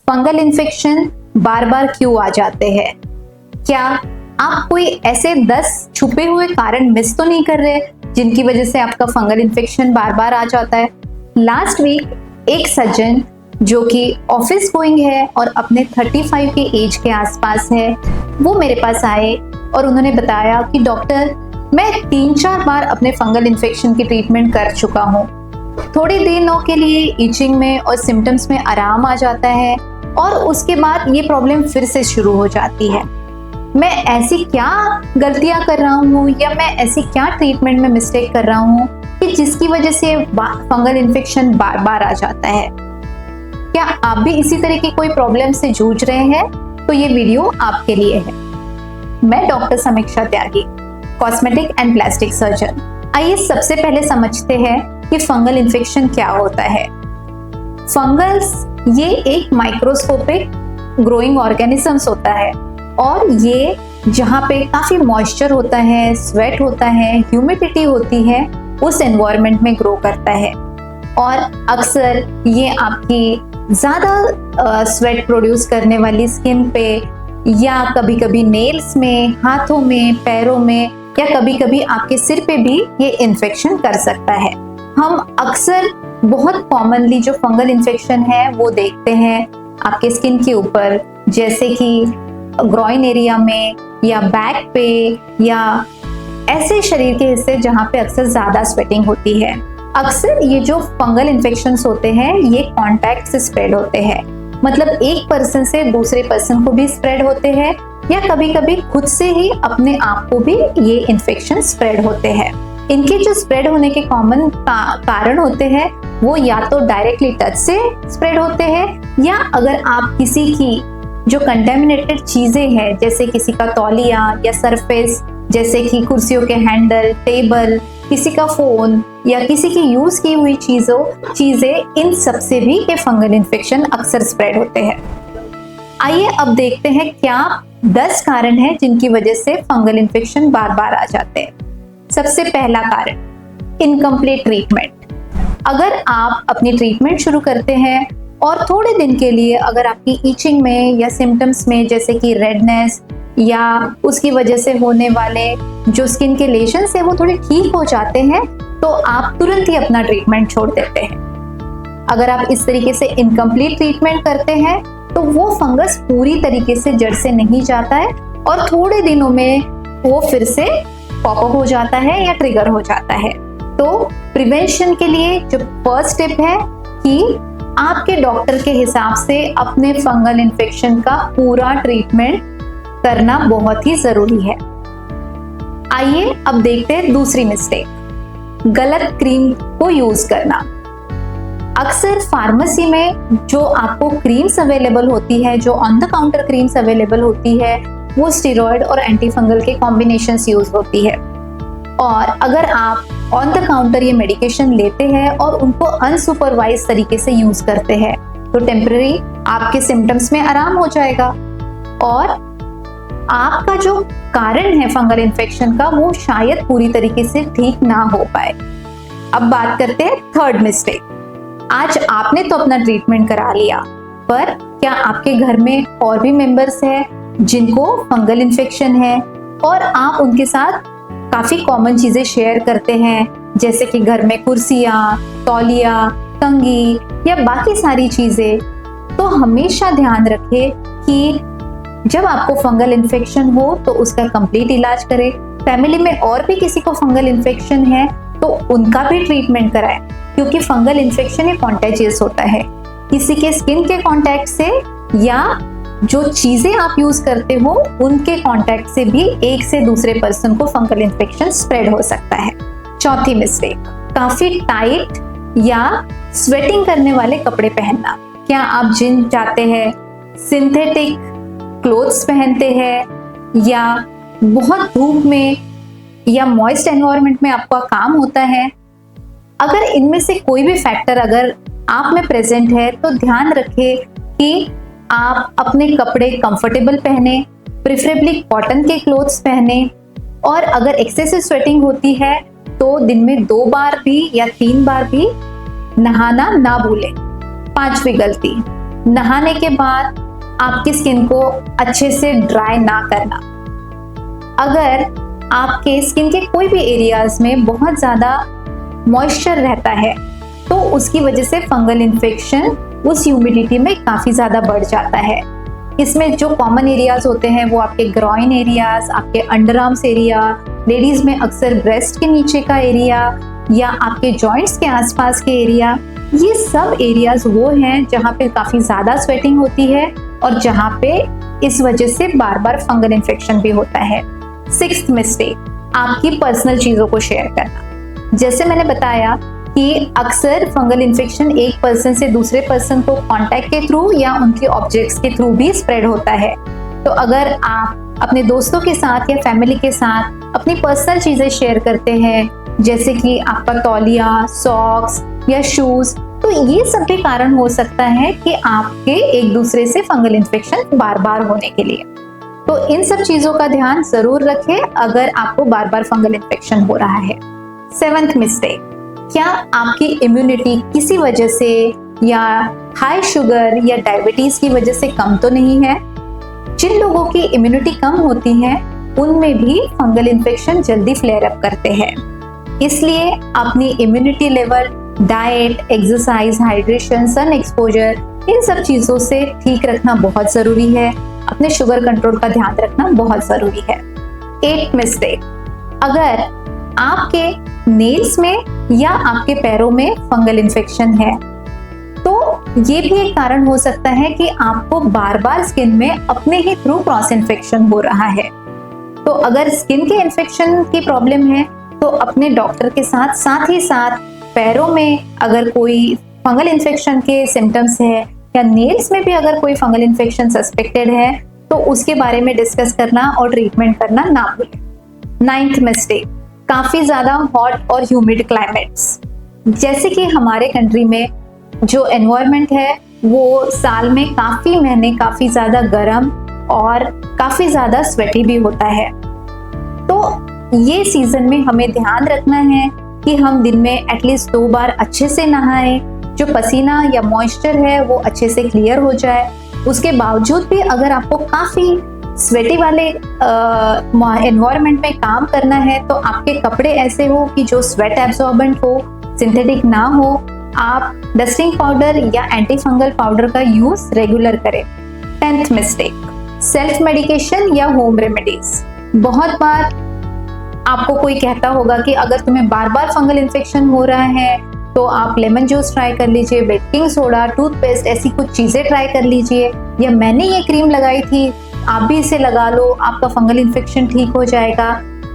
Fungal infection बार बार क्यों आ जाते हैं? क्या आप कोई ऐसे 10 छुपे हुए कारण मिस तो नहीं कर रहे जिनकी वजह से आपका फंगल इन्फेक्शन बार बार आ जाता है? लास्ट वीक एक सज्जन जो कि ऑफिस गोइंग है और अपने 35 के एज के आसपास है, वो मेरे पास आए और उन्होंने बताया कि डॉक्टर, मैं 3-4 बार अपने फंगल इन्फेक्शन की ट्रीटमेंट कर चुका हूँ। थोड़े दिनों के लिए इचिंग में और सिम्टम्स में आराम आ जाता है और उसके बाद ये प्रॉब्लम फिर से शुरू हो जाती है। मैं ऐसी क्या गलतियां कर रहा हूँ या मैं ऐसी क्या ट्रीटमेंट में मिस्टेक कर रहा हूँ कि जिसकी वजह से फंगल इन्फेक्शन बार बार आ जाता है? क्या आप भी इसी तरह की कोई प्रॉब्लम से जूझ रहे हैं? तो ये वीडियो आपके लिए है। मैं डॉक्टर समीक्षा त्यागी, कॉस्मेटिक एंड प्लास्टिक सर्जन। आइए सबसे पहले समझते हैं कि फंगल इन्फेक्शन क्या होता है। फंगस ये एक माइक्रोस्कोपिक ग्रोइंग ऑर्गेनिजम्स होता है और ये जहाँ पे काफी मॉइस्चर होता है, स्वेट होता है, ह्यूमिडिटी होती है, उस एनवायरनमेंट में ग्रो करता है। और अक्सर ये आपकी ज्यादा स्वेट प्रोड्यूस करने वाली स्किन पे या कभी कभी नेल्स में, हाथों में, पैरों में या कभी कभी आपके सिर पे भी ये इन्फेक्शन कर सकता है। हम अक्सर बहुत कॉमनली जो फंगल इन्फेक्शन है वो देखते हैं आपके स्किन के ऊपर, जैसे कि ग्रॉइन एरिया में या बैक पे या ऐसे शरीर के हिस्से जहाँ पे अक्सर ज्यादा स्वेटिंग होती है। अक्सर ये जो फंगल इन्फेक्शंस होते हैं ये कांटेक्ट से स्प्रेड होते हैं, मतलब एक पर्सन से दूसरे पर्सन को भी स्प्रेड होते हैं या कभी कभी खुद से ही अपने आप को भी ये इन्फेक्शन स्प्रेड होते हैं। इनके जो स्प्रेड होने के कॉमन कारण होते हैं वो या तो डायरेक्टली टच से स्प्रेड होते हैं या अगर आप किसी की जो कंटेमिनेटेड चीजें हैं, जैसे किसी का तौलिया या सरफेस, जैसे कि कुर्सियों के हैंडल, टेबल, किसी का फोन या किसी की यूज की हुई चीजें, इन सब से भी ये फंगल इन्फेक्शन अक्सर स्प्रेड होते हैं। आइए अब देखते हैं क्या 10 कारण हैं जिनकी वजह से फंगल इन्फेक्शन बार बार आ जाते हैं। सबसे पहला कारण, इनकम्प्लीट ट्रीटमेंट। अगर आप अपनी ट्रीटमेंट शुरू करते हैं और थोड़े दिन के लिए अगर आपकी ईचिंग में या सिम्टम्स में जैसे कि रेडनेस या उसकी वजह से होने वाले जो स्किन के लेशंस है वो थोड़े ठीक हो जाते हैं, तो आप तुरंत ही अपना ट्रीटमेंट छोड़ देते हैं। अगर आप इस तरीके से इनकम्प्लीट ट्रीटमेंट करते हैं तो वो फंगस पूरी तरीके से जड़ से नहीं जाता है और थोड़े दिनों में वो फिर से पॉपअप हो जाता है या ट्रिगर हो जाता है। तो प्रिवेंशन के लिए जो फर्स्ट स्टेप है कि आपके डॉक्टर के हिसाब से अपने फंगल इन्फेक्शन का पूरा ट्रीटमेंट करना बहुत ही जरूरी है। आइए अब देखते हैं दूसरी मिस्टेक, गलत क्रीम को यूज करना। अक्सर फार्मेसी में जो आपको क्रीम्स अवेलेबल होती है, जो on the counter creams available होती है, वो स्टेरॉइड और एंटी फंगल के कॉम्बिनेशंस यूज होती है। और अगर आप ऑन द काउंटर ये मेडिकेशन लेते हैं और उनको अनसुपरवाइज तरीके से यूज करते हैं तो टेम्पररी आपके सिम्टम्स में आराम हो जाएगा और आपका जो कारण है फंगल इन्फेक्शन का वो शायद पूरी तरीके से ठीक ना हो पाए। अब बात करते हैं थर्ड मिस्टेक। आज आपने तो अपना ट्रीटमेंट करा लिया, पर क्या आपके घर में और भी मेंबर्स हैं जिनको फंगल इन्फेक्शन है और आप उनके साथ काफी कॉमन चीजें शेयर करते हैं, जैसे कि घर में कुर्सियां, तौलिया, कंघी या बाकी सारी चीजें? तो हमेशा ध्यान रखें कि जब आपको फंगल इन्फेक्शन हो तो उसका कंप्लीट इलाज करें। फैमिली में और भी किसी को फंगल इन्फेक्शन है तो उनका भी ट्रीटमेंट कराएं, क्योंकि फंगल इन्फेक्शन ये कॉन्टेजियस होता है। किसी के स्किन के कांटेक्ट से या जो चीजें आप यूज करते हो उनके कांटेक्ट से भी एक से दूसरे पर्सन को फंगल इन्फेक्शन स्प्रेड हो सकता है। चौथी मिस्टेक, काफी टाइट या स्वेटिंग करने वाले कपड़े पहनना। क्या आप जिम जाते हैं, सिंथेटिक क्लोथ्स पहनते हैं या बहुत धूप में या मॉइस्ट एनवायरनमेंट में आपका काम होता है? अगर इनमें से कोई भी फैक्टर अगर आप में प्रेजेंट है तो ध्यान रखें कि आप अपने कपड़े कंफर्टेबल पहने, प्रेफरेबली कॉटन के क्लोथ्स पहने और अगर एक्सेसिव स्वेटिंग होती है तो दिन में 2 बार भी या 3 बार भी नहाना ना भूलें। 5वीं गलती, नहाने के बाद आपकी स्किन को अच्छे से ड्राई ना करना। अगर आपके स्किन के कोई भी एरियाज में बहुत ज़्यादा मॉइस्चर रहता है तो उसकी वजह से फंगल इन्फेक्शन उस ह्यूमिडिटी में काफ़ी ज़्यादा बढ़ जाता है। इसमें जो कॉमन एरियाज होते हैं वो आपके ग्रॉइन एरियाज, आपके अंडर आर्म्स एरिया, लेडीज में अक्सर ब्रेस्ट के नीचे का एरिया या आपके जॉइंट्स के आसपास के एरिया, ये सब एरियाज वो हैं जहाँ पे काफ़ी ज़्यादा स्वेटिंग होती है और जहाँ पे इस वजह से बार बार फंगल इन्फेक्शन भी होता है। 6th मिस्टेक, आपकी पर्सनल चीज़ों को शेयर करना। जैसे मैंने बताया कि अक्सर फंगल इन्फेक्शन एक पर्सन से दूसरे पर्सन को कांटेक्ट के थ्रू या उनके ऑब्जेक्ट्स के थ्रू भी स्प्रेड होता है। तो अगर आप अपने दोस्तों के साथ या फैमिली के साथ अपनी पर्सनल चीज़ें शेयर करते हैं, जैसे कि आपका तौलिया, सॉक्स या शूज, तो ये सब भी कारण हो सकता है कि आपके एक दूसरे से फंगल इन्फेक्शन बार बार होने के लिए। तो इन सब चीज़ों का ध्यान जरूर रखें अगर आपको बार बार फंगल इन्फेक्शन हो रहा है। 7th मिस्टेक, क्या आपकी इम्यूनिटी किसी वजह से या हाई शुगर या डायबिटीज की वजह से कम तो नहीं है? जिन लोगों की इम्यूनिटी कम होती है उनमें भी फंगल इन्फेक्शन जल्दी फ्लेयर अप करते हैं। इसलिए अपनी immunity level, diet, exercise, hydration, sun exposure, इन सब चीज़ों से ठीक रखना बहुत ज़रूरी है। अपने शुगर कंट्रोल का ध्यान रखना बहुत ज़रूरी है। 8th मिस्टेक, अगर आपके नेल्स में या आपके पैरों में फंगल इन्फेक्शन है तो ये भी एक कारण हो सकता है कि आपको बार बार स्किन में अपने ही थ्रू क्रॉस इन्फेक्शन हो रहा है। तो अगर स्किन के इन्फेक्शन की प्रॉब्लम है तो अपने डॉक्टर के साथ ही साथ पैरों में अगर कोई फंगल इन्फेक्शन के सिम्टम्स है या नेल्स में भी अगर कोई फंगल इन्फेक्शन सस्पेक्टेड है तो उसके बारे में डिस्कस करना और ट्रीटमेंट करना ना भूलें। 9th मिस्टेक, काफ़ी ज़्यादा हॉट और ह्यूमिड क्लाइमेट्स। जैसे कि हमारे कंट्री में जो एनवायरनमेंट है वो साल में काफ़ी महीने काफ़ी ज़्यादा गर्म और काफ़ी ज़्यादा स्वेटी भी होता है। तो ये सीज़न में हमें ध्यान रखना है कि हम दिन में एटलीस्ट 2 बार अच्छे से नहाएं, जो पसीना या मॉइस्चर है वो अच्छे से क्लियर हो जाए। उसके बावजूद भी अगर आपको काफ़ी स्वेटी वाले एनवायरनमेंट में काम करना है तो आपके कपड़े ऐसे हो कि जो स्वेट एब्जॉर्बेंट हो, सिंथेटिक ना हो। आप डस्टिंग पाउडर या एंटी फंगल पाउडर का यूज रेगुलर करें। 10th मिस्टेक, सेल्फ मेडिकेशन या होम रेमेडीज। बहुत बार आपको कोई कहता होगा कि अगर तुम्हें बार बार फंगल इन्फेक्शन हो रहा है तो आप लेमन जूस ट्राई कर लीजिए, बेकिंग सोडा, टूथपेस्ट, ऐसी कुछ चीजें ट्राई कर लीजिए, या मैंने ये क्रीम लगाई थी आप भी इसे लगा लो, आपका फंगल इन्फेक्शन ठीक हो जाएगा।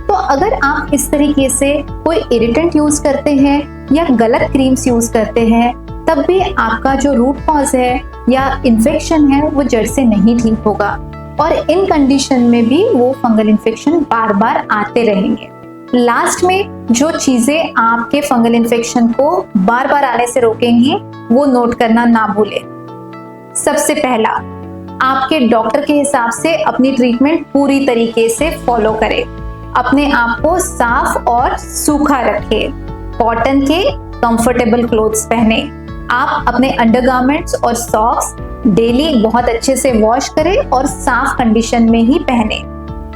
तो अगर आप इस तरीके से कोई इरिटेंट यूज करते हैं या गलत क्रीम्स यूज करते हैं तब भी आपका जो रूट कॉज है या इन्फेक्शन है वो जड़ से नहीं ठीक होगा और इन कंडीशन में भी वो फंगल इन्फेक्शन बार बार आते रहेंगे। लास्ट में जो चीजें आपके फंगल इन्फेक्शन को बार बार आने से रोकेंगी वो नोट करना ना भूलें। सबसे पहला, आपके डॉक्टर के हिसाब से अपनी ट्रीटमेंट पूरी तरीके से फॉलो करें। अपने आप को साफ और सूखा रखें। कॉटन के कंफर्टेबल क्लोथ्स पहने। आप अपने अंडरगारमेंट्स और सॉक्स डेली बहुत अच्छे से वॉश करें और साफ कंडीशन में ही पहने।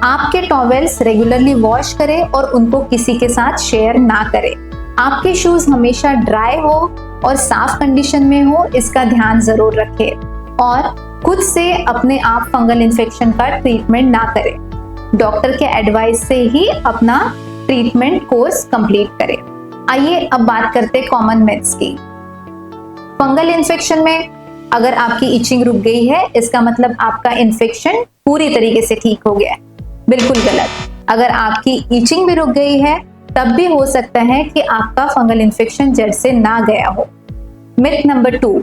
आपके टॉवेल्स रेगुलरली वॉश करें और उनको किसी के साथ शेयर ना करें। आपके शूज हमेशा ड्राई हो और साफ कंडीशन में हो, इसका ध्यान जरूर रखें और खुद से अपने आप फंगल इन्फेक्शन का ट्रीटमेंट ना करें। डॉक्टर के एडवाइस से ही अपना ट्रीटमेंट कोर्स कंप्लीट करें। आइए अब बात करते हैं कॉमन मिथ्स की। फंगल इन्फेक्शन में अगर आपकी इचिंग रुक गई है इसका मतलब आपका इन्फेक्शन पूरी तरीके से ठीक हो गया है। बिल्कुल गलत। अगर आपकी इचिंग भी रुक गई है तब भी हो सकता है कि आपका फंगल इन्फेक्शन जड़ से ना गया हो। मिथ नंबर 2,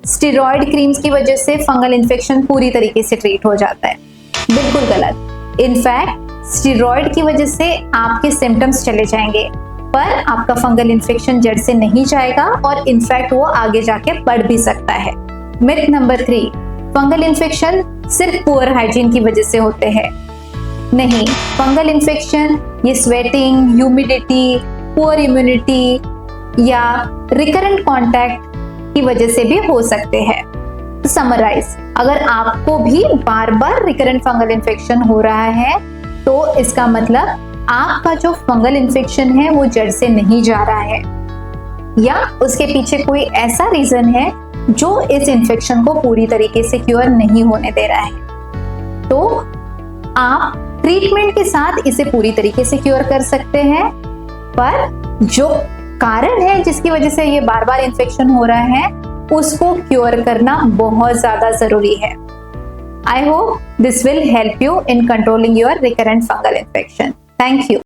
स्टेरॉइड क्रीम्स की वजह से फंगल इन्फेक्शन पूरी तरीके से ट्रीट हो जाता है। बिल्कुल गलत। इनफैक्ट स्टेरॉइड की वजह से आपके सिम्टम्स चले जाएंगे पर आपका फंगल इन्फेक्शन जड़ से नहीं जाएगा और इनफैक्ट वो आगे जाके बढ़ भी सकता है। मिथ नंबर 3, फंगल इन्फेक्शन सिर्फ पुअर हाइजीन की वजह से होते हैं। नहीं, फंगल इन्फेक्शन ये स्वेटिंग, ह्यूमिडिटी, पुअर इम्यूनिटी या रिकरेंट कांटेक्ट की वजह से भी हो सकते हैं। समराइज, अगर आपको भी बार बार रिकरेंट फंगल इन्फेक्शन हो रहा है तो इसका मतलब आपका जो फंगल इन्फेक्शन है वो जड़ से नहीं जा रहा है, या उसके पीछे कोई ऐसा रीजन है जो इस इन्फेक्शन को पूरी तरीके से क्योर नहीं होने दे रहा है। तो आप ट्रीटमेंट के साथ इसे पूरी तरीके से क्योर कर सकते हैं, पर जो कारण है जिसकी वजह से ये बार बार इन्फेक्शन हो रहा है उसको क्योर करना बहुत ज्यादा जरूरी है। I hope this will help you in controlling your recurrent fungal infection. Thank you.